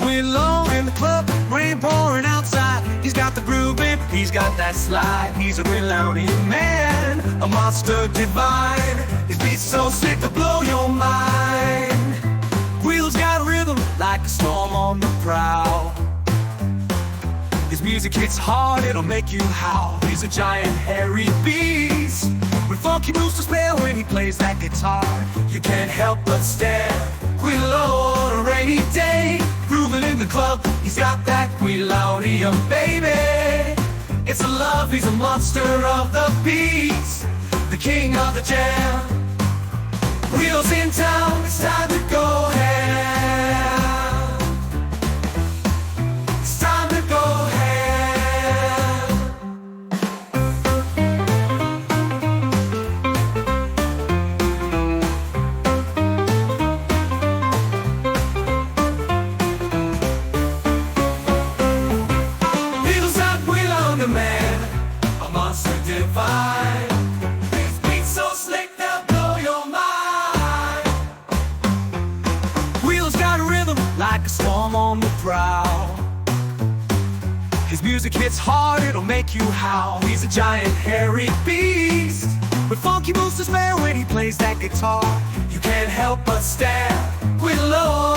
Willow in the club, rain pouring outside. He's got the grooving, he's got that slide. He's a melodic man, a monster divine. His beats so sick to blow your mind. Willow's got a rhythm like a storm on the prowl. His music hits hard, it'll make you howl. He's a giant hairy beast with funky moves to spare. When he plays that guitar, you can't help but stare. Willow on a rainy day, grooving in the club. He's got that Willowdium, baby. It's a love, he's a monster of the beats, the king of the jam. Willow's in town, it's time to go ham. It's time to go ham. Willow's got Willow the man, a monster divine. His beats so slick they'll blow your mind. Willow's got a rhythm like a storm on the prowl. His music hits hard, it'll make you howl. He's a giant hairy beast with funky moves to spare. When he plays that guitar, you can't help but stare. Willow